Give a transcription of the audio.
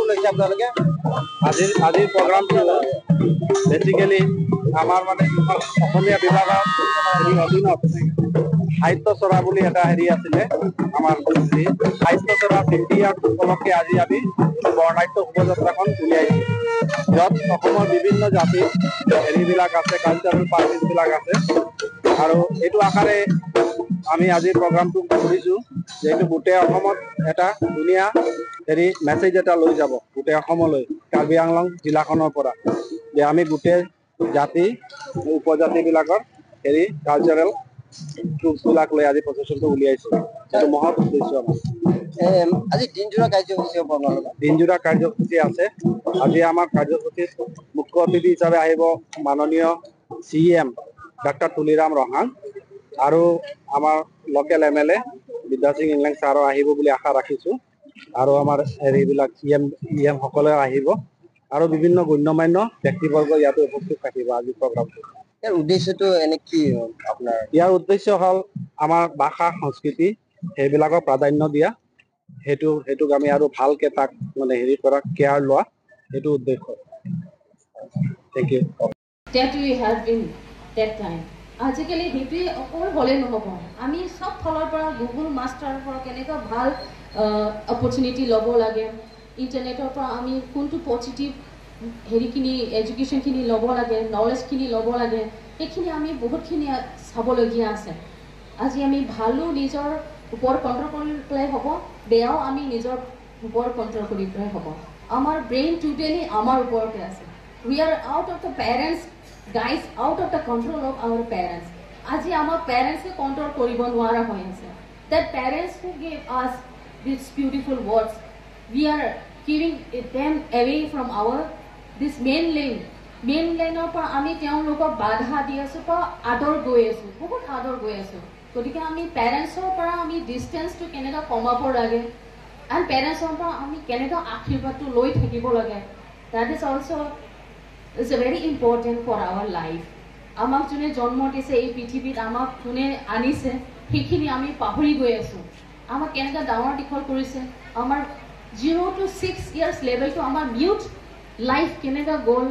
লৈছে আপোনালোকে? আজিৰ প্ৰগ্ৰামটো বেচিকেলি আমাৰ মানে অসমীয়া বিভাগৰ অধীনত সাহিত্য চৰা বুলি এটা আছিলে আমাৰ সাহিত্য চৰা 50 ইয়াৰ উপলক্ষে আজি আমি বৰ্ণাঢ্য শোভাযাত্ৰাখন উলিয়াইছোঁ, য'ত অসমৰ বিভিন্ন জাতিৰ হেৰিবিলাক আছে, কালচাৰেল পাৰ্টিছবিলাক আছে। আৰু এইটো আশাৰে আমি আজি প্ৰগ্ৰামটো কৰিছোঁ যে এইটো গোটেই অসমত এটা ধুনীয়া মেছেজ এটা লৈ যাব গোটেই অসমলৈ, কাৰ্বি আংলং জিলাখনৰ পৰা, যে আমি গোটেই জাতি উপজাতিবিলাকৰ কালচাৰেল গ্ৰুপবিলাক লৈ আজি প্ৰচেচনটো উলিয়াইছোঁ। এইটো মহৎ উদ্দেশ্য আমাৰ। আজি দিনজোৰা কাৰ্যসূচী হ'ব আপোনালোকৰ? দিনজোৰা কাৰ্যসূচী আছে। আজি আমাৰ কাৰ্যসূচীত মুখ্য অতিথি হিচাপে আহিব মাননীয় CM ডক্টৰ তুলিৰাম ৰহাং, আৰু আমাৰ লোকেল MLA বিদ্যা সিং ইংলেং ছাৰো আহিব বুলি আশা ৰাখিছোঁ। আৰু আমাৰ হেৰিবিলাক EM সকলে আহিব, আৰু বিভিন্ন গণ্যমান্য ব্যক্তিবৰ্গ ইয়াতে উপস্থিত থাকিব আজি প্ৰগ্ৰামটো। ইয়াৰ উদ্দেশ্যটো এনে কি আপোনাৰ? ইয়াৰ উদ্দেশ্য হ'ল আমাৰ ভাষা সংস্কৃতি সেইবিলাকক প্ৰাধান্য দিয়া, সেইটোক আমি আৰু ভালকে তাক মানে কৰা কেয়াৰ লোৱা, সেইটো উদ্দেশ্য। Thank you. That we have been that time. আজিকালি সেইটোৱে অকল হ'লে নহ'ব, আমি চব ফালৰ পৰা গুগল মাষ্টাৰৰ পৰা কেনেকুৱা ভাল অপৰচুনিটি ল'ব লাগে, ইণ্টাৰনেটৰ পৰা আমি কোনটো পজিটিভ হেৰিখিনি এডুকেশ্যনখিনি ল'ব লাগে, নলেজখিনি ল'ব লাগে, সেইখিনি আমি বহুতখিনি চাবলগীয়া আছে। আজি আমি ভালো নিজৰ ওপৰত কণ্ট্ৰল কৰি পেলাই হ'ব, বেয়াও আমি নিজৰ ওপৰত কণ্ট্ৰল কৰি পেলাই হ'ব। আমাৰ ব্ৰেইন টোটেলি আমাৰ ওপৰতে আছে। We are out of the parents, guys, out of the control of our parents. আজি আমাৰ পেৰেণ্টছে কণ্ট্ৰল কৰিব নোৱাৰা হৈ আছে। That parents who gave us these beautiful words, we are giving them away from our this main laneৰ পৰা আমি তেওঁলোকক বাধা দি আছোঁ বা আদৰ গৈ আছোঁ, বহুত আদৰ গৈ আছোঁ। গতিকে আমি পেৰেণ্টছৰ পৰা আমি ডিষ্টেঞ্চটো কেনেকৈ কমাব লাগে, এণ্ড পেৰেণ্টছৰ পৰা আমি কেনেকৈ আশীৰ্বাদটো লৈ থাকিব লাগে, that is also is very important for our life. আমাক যোনে জন্ম দিছে এই পৃথিৱীত, আমাক যোনে আনিছে, সেইখিনি আমি পাহৰি গৈ আছোঁ। আমাক কেনেকৈ ডাঙৰ দীঘল কৰিছে, আমাৰ 0 to 6 years লেভেলটো আমাৰ মিউট লাইফ কেনেকৈ গ'ল,